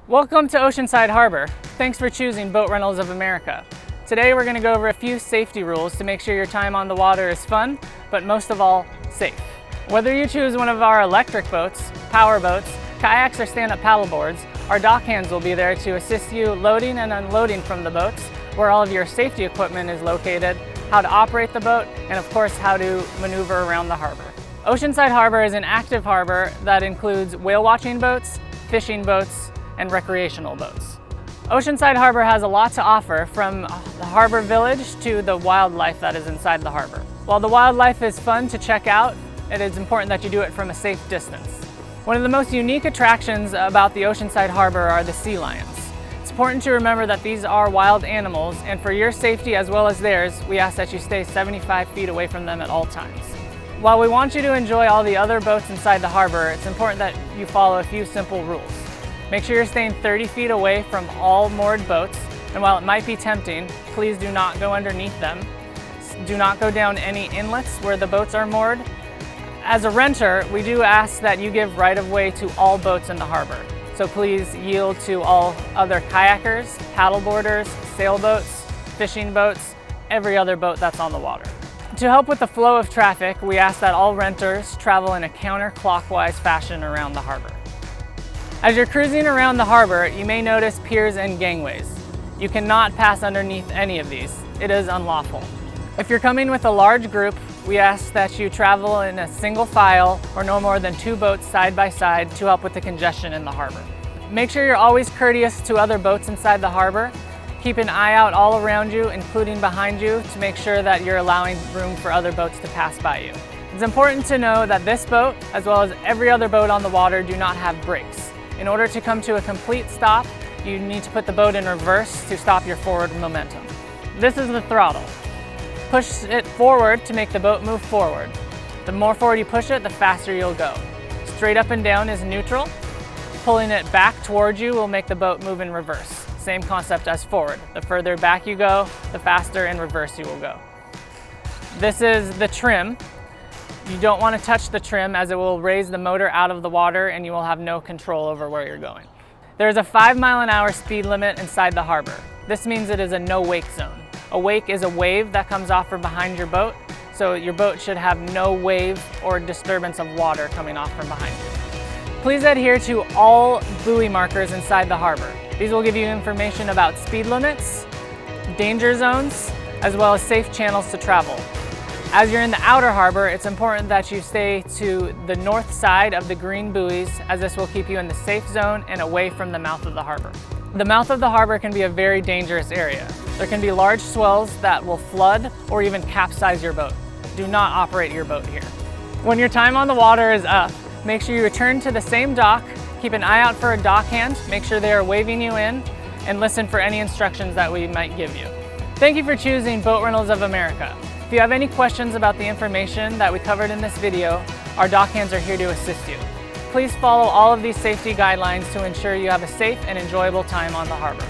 Welcome to Oceanside Harbor. Thanks for choosing Boat Rentals of America. Today we're going to go over a few safety rules to make sure your time on the water is fun, but most of all, safe. Whether you choose one of our electric boats, power boats, kayaks, or stand-up paddle boards, our dock hands will be there to assist you loading and unloading from the boats, where all of your safety equipment is located, how to operate the boat, and of course how to maneuver around the harbor. Oceanside Harbor is an active harbor that includes whale watching boats, fishing boats, and recreational boats. Oceanside Harbor has a lot to offer, from the harbor village to the wildlife that is inside the harbor. While the wildlife is fun to check out, it is important that you do it from a safe distance. One of the most unique attractions about the Oceanside Harbor are the sea lions. It's important to remember that these are wild animals, and for your safety as well as theirs, we ask that you stay 75 feet away from them at all times. While we want you to enjoy all the other boats inside the harbor, it's important that you follow a few simple rules. Make sure you're staying 30 feet away from all moored boats, and while it might be tempting, please do not go underneath them. Do not go down any inlets where the boats are moored. As a renter, we do ask that you give right-of-way to all boats in the harbor. So please yield to all other kayakers, paddleboarders, sailboats, fishing boats, every other boat that's on the water. To help with the flow of traffic, we ask that all renters travel in a counterclockwise fashion around the harbor. As you're cruising around the harbor, you may notice piers and gangways. You cannot pass underneath any of these. It is unlawful. If you're coming with a large group, we ask that you travel in a single file or no more than 2 boats side by side to help with the congestion in the harbor. Make sure you're always courteous to other boats inside the harbor. Keep an eye out all around you, including behind you, to make sure that you're allowing room for other boats to pass by you. It's important to know that this boat, as well as every other boat on the water, do not have brakes. In order to come to a complete stop, you need to put the boat in reverse to stop your forward momentum. This is the throttle. Push it forward to make the boat move forward. The more forward you push it, the faster you'll go. Straight up and down is neutral. Pulling it back towards you will make the boat move in reverse. Same concept as forward. The further back you go, the faster in reverse you will go. This is the trim. You don't want to touch the trim, as it will raise the motor out of the water and you will have no control over where you're going. There is a 5-mile-an-hour speed limit inside the harbor. This means it is a no-wake zone. A wake is a wave that comes off from behind your boat, so your boat should have no wave or disturbance of water coming off from behind you. Please adhere to all buoy markers inside the harbor. These will give you information about speed limits, danger zones, as well as safe channels to travel. As you're in the outer harbor, it's important that you stay to the north side of the green buoys, as this will keep you in the safe zone and away from the mouth of the harbor. The mouth of the harbor can be a very dangerous area. There can be large swells that will flood or even capsize your boat. Do not operate your boat here. When your time on the water is up, make sure you return to the same dock, keep an eye out for a dock hand, make sure they are waving you in, and listen for any instructions that we might give you. Thank you for choosing Boat Rentals of America. If you have any questions about the information that we covered in this video, our dock hands are here to assist you. Please follow all of these safety guidelines to ensure you have a safe and enjoyable time on the harbor.